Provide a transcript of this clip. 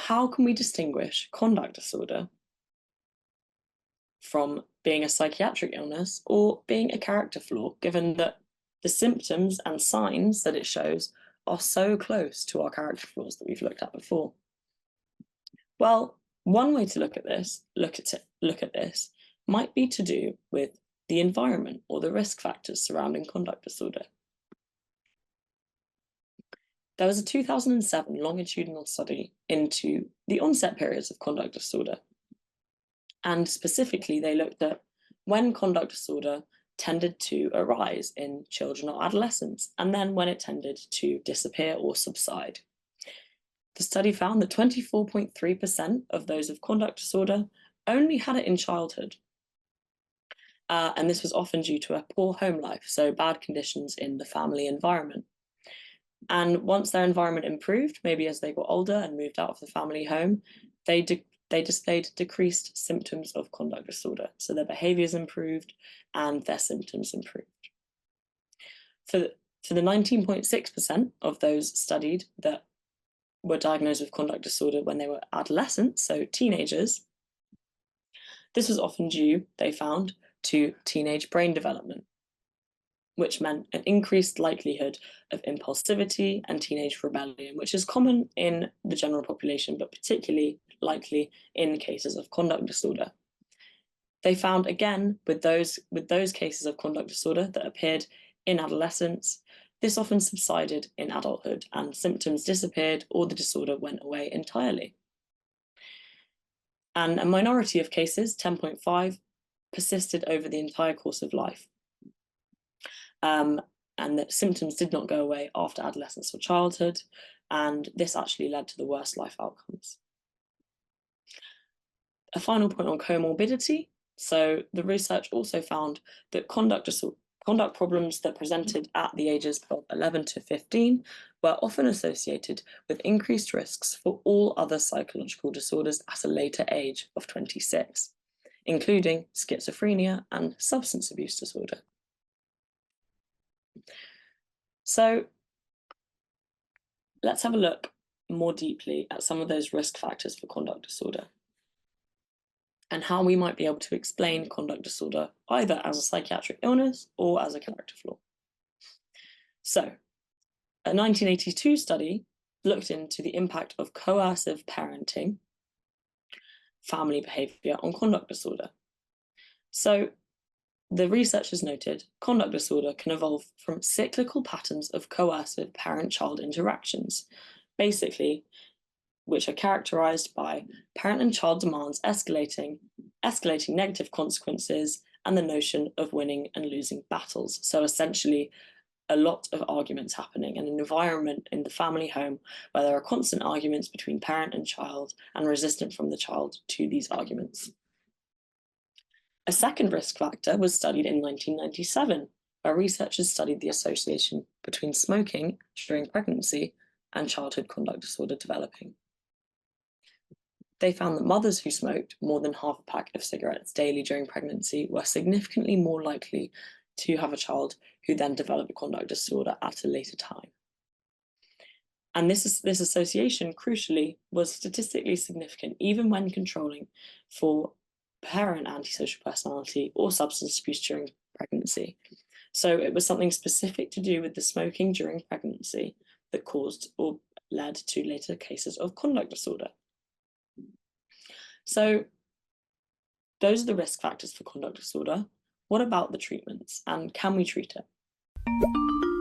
how can we distinguish conduct disorder from being a psychiatric illness or being a character flaw, given that the symptoms and signs that it shows are so close to our character flaws that we've looked at before? Well, one way to look at this might be to do with the environment or the risk factors surrounding conduct disorder. There was a 2007 longitudinal study into the onset periods of conduct disorder. And specifically, they looked at when conduct disorder tended to arise in children or adolescents, and then when it tended to disappear or subside. The study found that 24.3% of those with conduct disorder only had it in childhood. And this was often due to a poor home life, so bad conditions in the family environment. And once their environment improved, maybe as they got older and moved out of the family home, they displayed decreased symptoms of conduct disorder. So their behaviors improved and their symptoms improved. For the 19.6% of those studied that were diagnosed with conduct disorder when they were adolescents, so teenagers, this was often due, they found, to teenage brain development, which meant an increased likelihood of impulsivity and teenage rebellion, which is common in the general population, but particularly likely in cases of conduct disorder. They found, again, with those cases of conduct disorder that appeared in adolescence, this often subsided in adulthood and symptoms disappeared or the disorder went away entirely. And a minority of cases, 10.5, persisted over the entire course of life. And that symptoms did not go away after adolescence or childhood, and this actually led to the worst life outcomes. A final point on comorbidity. So the research also found that conduct problems that presented at the ages of 11 to 15 were often associated with increased risks for all other psychological disorders at a later age of 26, including schizophrenia and substance abuse disorder. So let's have a look more deeply at some of those risk factors for conduct disorder and how we might be able to explain conduct disorder either as a psychiatric illness or as a character flaw. So, a 1982 study looked into the impact of coercive parenting, family behavior on conduct disorder. So, the researchers noted conduct disorder can evolve from cyclical patterns of coercive parent-child interactions, basically, which are characterized by parent and child demands escalating negative consequences, and the notion of winning and losing battles. So essentially, a lot of arguments happening, and an environment in the family home where there are constant arguments between parent and child and resistance from the child to these arguments. A second risk factor was studied in 1997, where researchers studied the association between smoking during pregnancy and childhood conduct disorder developing. They found that mothers who smoked more than half a pack of cigarettes daily during pregnancy were significantly more likely to have a child who then developed a conduct disorder at a later time. And this association, crucially, was statistically significant even when controlling for parent antisocial personality or substance abuse during pregnancy. So it was something specific to do with the smoking during pregnancy that caused or led to later cases of conduct disorder. So those are the risk factors for conduct disorder. What about the treatments, and can we treat it?